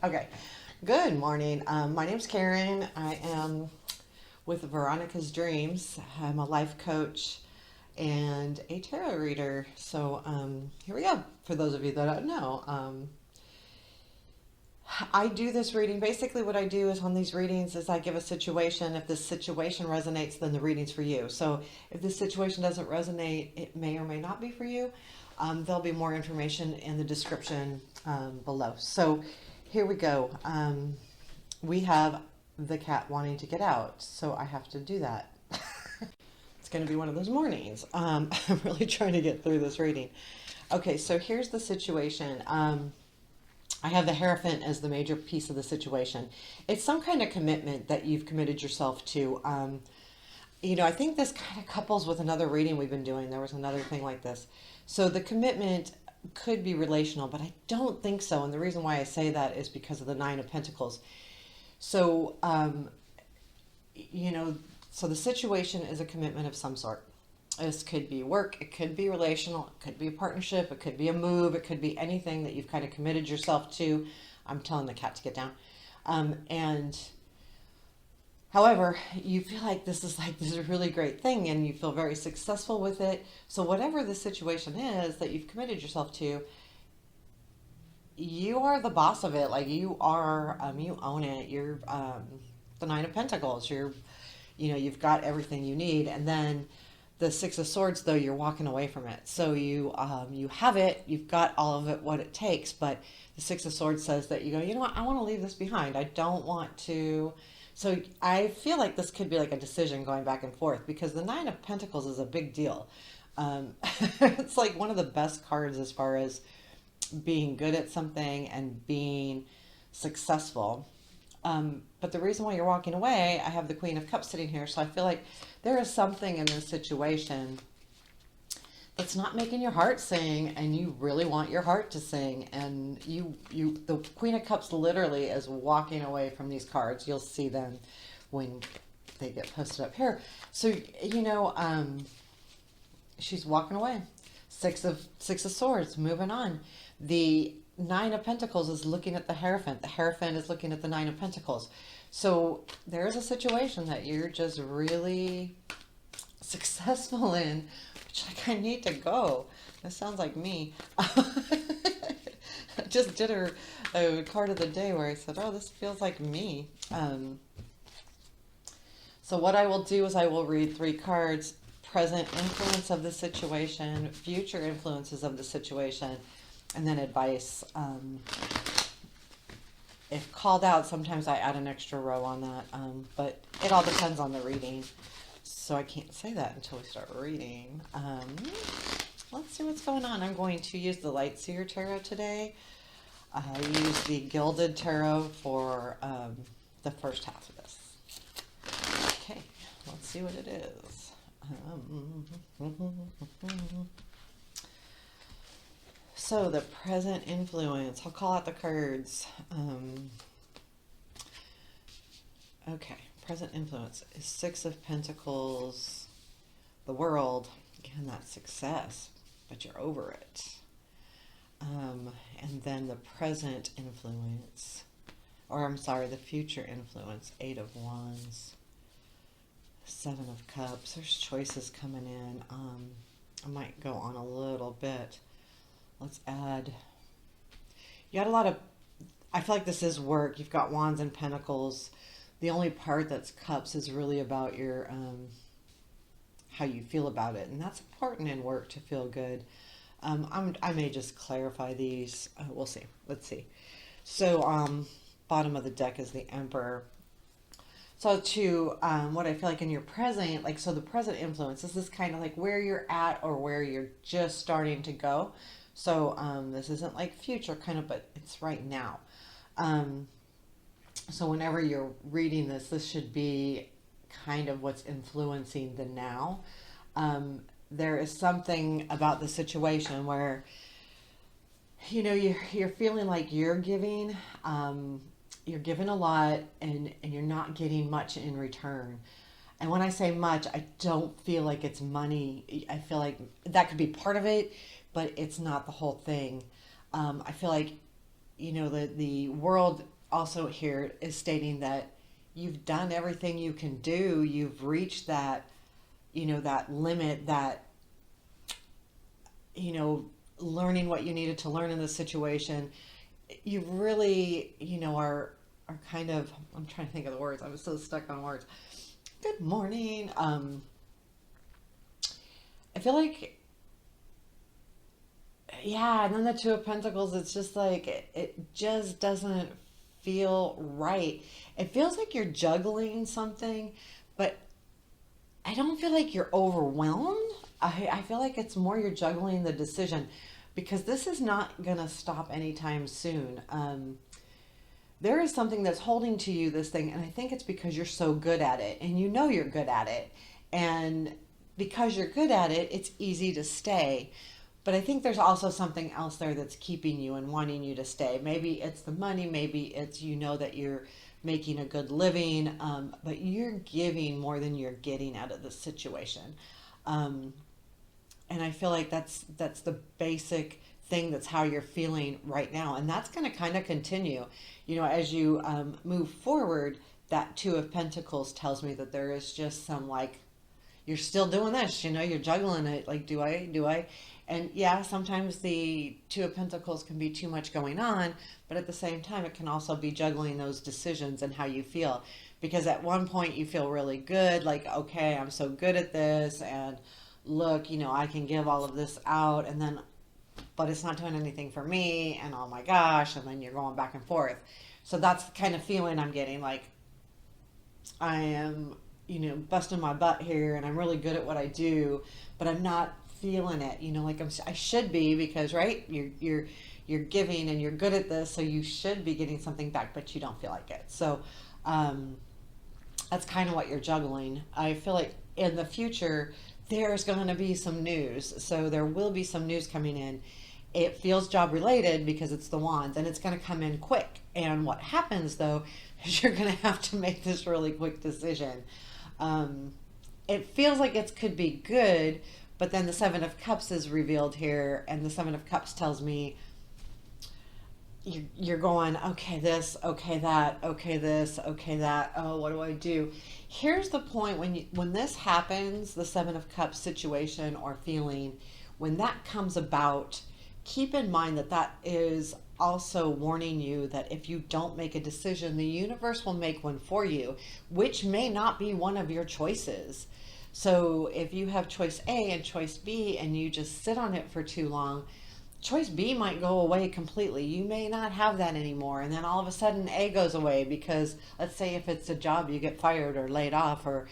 Okay. Good morning. My name's Karen. I am with Veronica's Dreams. I'm a life coach and a tarot reader. So here we go. For those of you that don't know, I do this reading. Basically, what I do is on these readings is I give a situation. If this situation resonates, then the reading's for you. So if this situation doesn't resonate, it may or may not be for you. There'll be more information in the description below. So here we go. We have the cat wanting to get out, so I have to do that. It's going to be one of those mornings. I'm really trying to get through this reading. Okay, so here's the situation. I have the Hierophant as the major piece of the situation. It's some kind of commitment that you've committed yourself to. I think this kind of couples with another reading we've been doing. There was another thing like this. So the commitment could be relational, but I don't think so. And the reason why I say that is because of the Nine of Pentacles. So, so the situation is a commitment of some sort. This could be work, it could be relational, it could be a partnership, it could be a move, it could be anything that you've kind of committed yourself to. I'm telling the cat to get down. And however, you feel like this is a really great thing and you feel very successful with it. So whatever the situation is that you've committed yourself to, you are the boss of it. Like you are, you own it. You're the Nine of Pentacles. You've got everything you need. And then the Six of Swords, though, you're walking away from it. So you have it. You've got all of it, what it takes. But the Six of Swords says that you go, you know what? I want to leave this behind. I don't want to. So I feel like this could be like a decision going back and forth because the Nine of Pentacles is a big deal. It's like one of the best cards as far as being good at something and being successful. But the reason why you're walking away, I have the Queen of Cups sitting here. So I feel like there is something in this situation that's not making your heart sing, and you really want your heart to sing. And the Queen of Cups literally is walking away from these cards. You'll see them when they get posted up here. So, she's walking away. Six of Swords, moving on. The Nine of Pentacles is looking at the Hierophant. The Hierophant is looking at the Nine of Pentacles. So there's a situation that you're just really successful in, which I need to go. That sounds like me. I just did a card of the day where I said, oh, this feels like me. So what I will do is I will read 3 cards: present influence of the situation, future influences of the situation, and then advice. If called out, sometimes I add an extra row on that, but it all depends on the reading. So I can't say that until we start reading. Let's see what's going on. I'm going to use the Light Seer Tarot today. I use the Gilded Tarot for the first half of this. Okay, let's see what it is. So the present influence, I'll call out the cards. Okay, present influence is Six of Pentacles, the World. Again, that's success, but you're over it. And then the present influence, the future influence, Eight of Wands, Seven of Cups. There's choices coming in. I might go on a little bit. Let's add, you got a lot of, I feel like this is work. You've got Wands and Pentacles. The only part that's Cups is really about your, how you feel about it. And that's important in work to feel good. I may just clarify these. We'll see. Let's see. So, bottom of the deck is the Emperor. So what I feel like in your present, so the present influence, this is kind of like where you're at or where you're just starting to go. So this isn't like future kind of, but it's right now. So whenever you're reading this, this should be kind of what's influencing the now. There is something about the situation where, you're feeling like you're giving a lot and you're not getting much in return. And when I say much, I don't feel like it's money. I feel like that could be part of it, but it's not the whole thing. I feel like the world also here is stating that you've done everything you can do. You've reached that, that limit, that, learning what you needed to learn in this situation. You really, are kind of, I'm trying to think of the words. I'm so stuck on words. Good morning. I feel like, yeah, and then the Two of Pentacles, it's just like, it just doesn't feel right. It feels like you're juggling something, but I don't feel like you're overwhelmed. I feel like it's more you're juggling the decision because this is not going to stop anytime soon. There is something that's holding to you this thing, and I think it's because you're so good at it, and you're good at it. And because you're good at it, it's easy to stay. But I think there's also something else there that's keeping you and wanting you to stay. Maybe it's the money, maybe it's that you're making a good living, but you're giving more than you're getting out of this situation. And I feel like that's the basic thing, that's how you're feeling right now, and that's going to kind of continue as you move forward. That Two of Pentacles tells me that there is just some, like, you're still doing this, you're juggling it, like, do I, and yeah, sometimes the Two of Pentacles can be too much going on, but at the same time it can also be juggling those decisions and how you feel, because at one point you feel really good, like, okay, I'm so good at this, and look, I can give all of this out, and then, but it's not doing anything for me, and oh my gosh, and then you're going back and forth. So that's the kind of feeling I'm getting, like, I am, busting my butt here, and I'm really good at what I do, but I'm not feeling it, like I should be, because, right, you're giving and you're good at this, so you should be getting something back, but you don't feel like it. So that's kind of what you're juggling. I feel like in the future there's going to be some news, so there will be some news coming in. It feels job related because it's the Wands, and it's going to come in quick. And what happens though is you're going to have to make this really quick decision. It feels like it could be good, but then the Seven of Cups is revealed here, and the Seven of Cups tells me you're going, okay, this, okay, that, okay, this, okay, that. Oh, what do I do? Here's the point: when this happens, the Seven of Cups situation or feeling, when that comes about, keep in mind that that is also warning you that if you don't make a decision, the universe will make one for you, which may not be one of your choices. So if you have choice A and choice B and you just sit on it for too long, choice B might go away completely. You may not have that anymore. And then all of a sudden A goes away because, let's say if it's a job, you get fired or laid off, or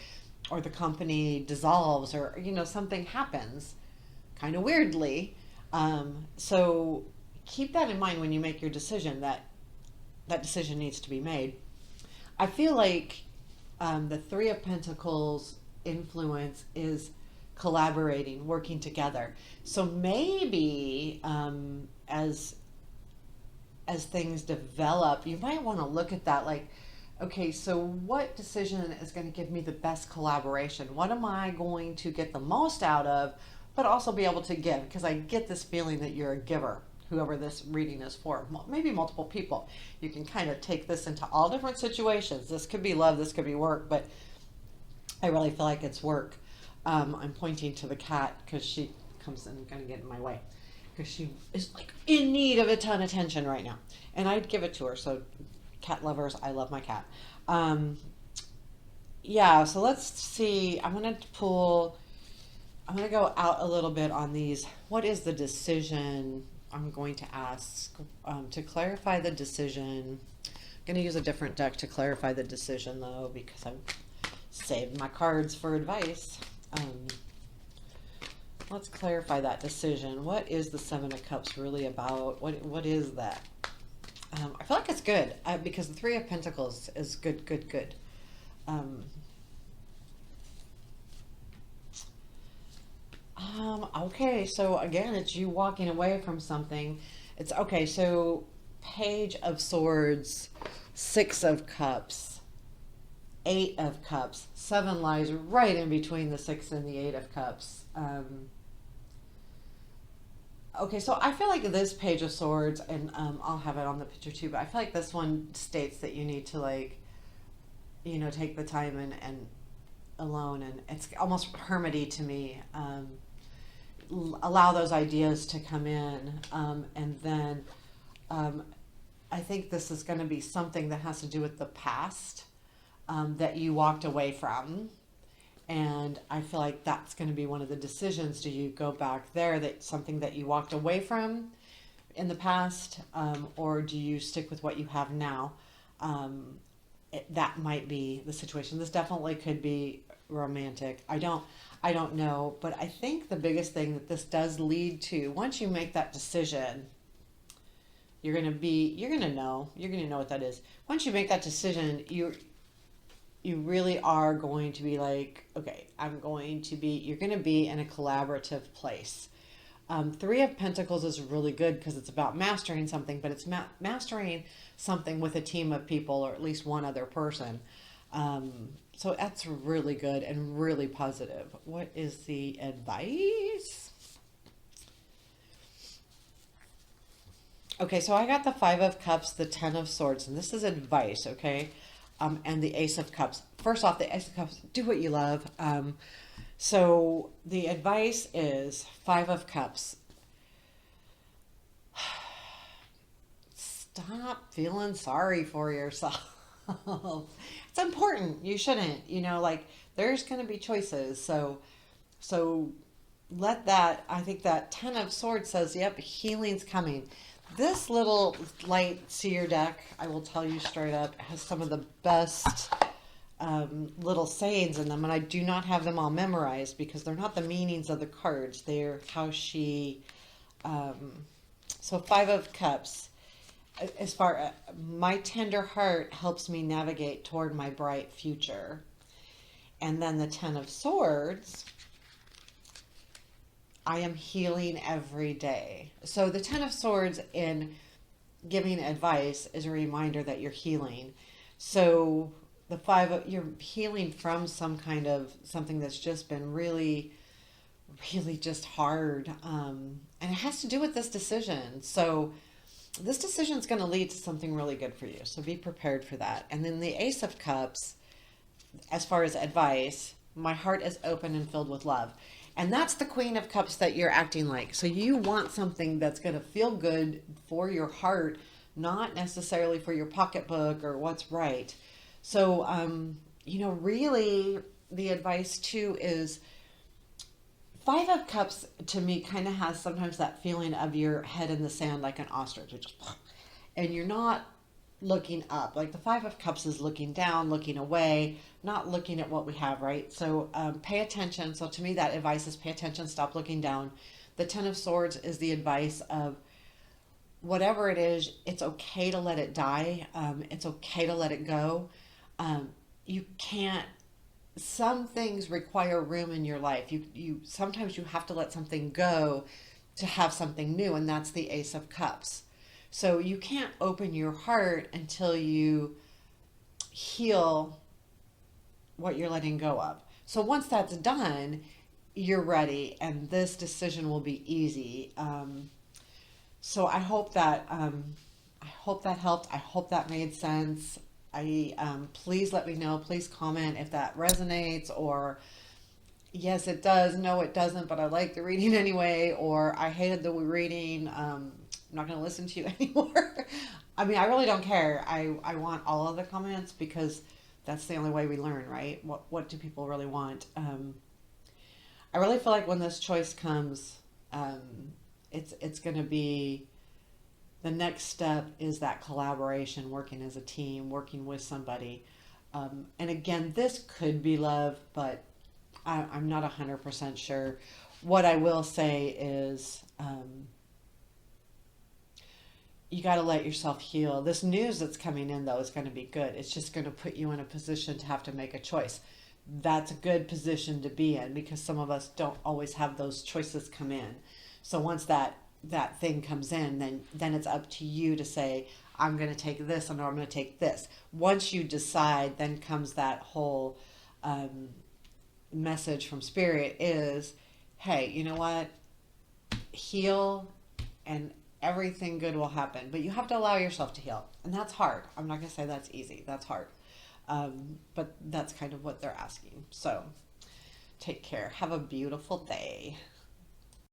the company dissolves, or, something happens kind of weirdly. So keep that in mind when you make your decision, that decision needs to be made. I feel like the Three of Pentacles influence is collaborating, working together. So maybe as things develop, you might want to look at that, like, okay, so what decision is going to give me the best collaboration? What am I going to get the most out of, but also be able to give? Because I get this feeling that you're a giver, whoever this reading is for, maybe multiple people. You can kind of take this into all different situations. This could be love, this could be work, but I really feel like it's work. I'm pointing to the cat because she comes and going to get in my way, because she is like in need of a ton of attention right now, and I'd give it to her. So cat lovers, I love my cat. Yeah, so let's see. I'm going to go out a little bit on these. What is the decision? I'm going to ask to clarify the decision. I'm going to use a different deck to clarify the decision, though, because I've saved my cards for advice. Let's clarify that decision. What is the Seven of Cups really about? What is that? I feel like it's good because the Three of Pentacles is good, good, good. Okay, so again, it's you walking away from something. It's okay, so Page of Swords, Six of Cups, Eight of Cups. Seven lies right in between the Six and the Eight of Cups. Okay, so I feel like this Page of Swords, and I'll have it on the picture too, but I feel like this one states that you need to, like, take the time and alone, and it's almost hermity to me. Allow those ideas to come in, and then um, I think this is going to be something that has to do with the past, that you walked away from. And I feel like that's going to be one of the decisions. Do you go back there, that something that you walked away from in the past, or do you stick with what you have now? That might be the situation. This definitely could be romantic. I don't know, but I think the biggest thing that this does lead to, once you make that decision, you're gonna know what that is. Once you make that decision, you really are going to be like, okay, you're going to be in a collaborative place. Three of Pentacles is really good because it's about mastering something, but it's mastering something with a team of people, or at least one other person. So that's really good and really positive. What is the advice? Okay, so I got the Five of Cups, the Ten of Swords, and this is advice, okay? And the Ace of Cups. First off, the Ace of Cups, do what you love. So the advice is Five of Cups. Stop feeling sorry for yourself. It's important. You shouldn't. Like, there's going to be choices. So let that. I think that Ten of Swords says, "Yep, healing's coming." This little light seer deck, I will tell you straight up, has some of the best little sayings in them, and I do not have them all memorized because they're not the meanings of the cards. They're how she. So Five of Cups. As far my tender heart helps me navigate toward my bright future, and then the Ten of Swords. I am healing every day. So the Ten of Swords in giving advice is a reminder that you're healing. So the you're healing from some kind of something that's just been really, really just hard. And it has to do with this decision. So this decision is going to lead to something really good for you. So be prepared for that. And then the Ace of Cups, as far as advice, my heart is open and filled with love. And that's the Queen of Cups that you're acting like. So you want something that's going to feel good for your heart, not necessarily for your pocketbook or what's right. So, really the advice too is Five of Cups to me kind of has sometimes that feeling of your head in the sand like an ostrich, and you're not looking up. Like the Five of Cups is looking down, looking away, not looking at what we have, right? So pay attention. So to me, that advice is pay attention, stop looking down. The Ten of Swords is the advice of whatever it is, it's okay to let it die. It's okay to let it go. You can't, some things require room in your life. You sometimes you have to let something go to have something new, and that's the Ace of Cups. So you can't open your heart until you heal what you're letting go of. So once that's done, you're ready, and this decision will be easy. So I hope that helped. I hope that made sense. Please let me know. Please comment if that resonates, or yes, it does. No, it doesn't, but I like the reading anyway, or I hated the reading. I'm not going to listen to you anymore. I mean, I really don't care. I want all of the comments because that's the only way we learn, right? What do people really want? I really feel like when this choice comes, it's going to be, the next step is that collaboration, working as a team, working with somebody. And again, this could be love, but I'm not 100% sure. What I will say is, you got to let yourself heal. This news that's coming in, though, is going to be good. It's just going to put you in a position to have to make a choice. That's a good position to be in because some of us don't always have those choices come in. So once that thing comes in, then it's up to you to say, I'm going to take this, or I'm going to take this. Once you decide, then comes that whole message from Spirit is, hey, you know what? Heal and everything good will happen. But you have to allow yourself to heal. And that's hard. I'm not going to say that's easy. That's hard. But that's kind of what they're asking. So take care. Have a beautiful day.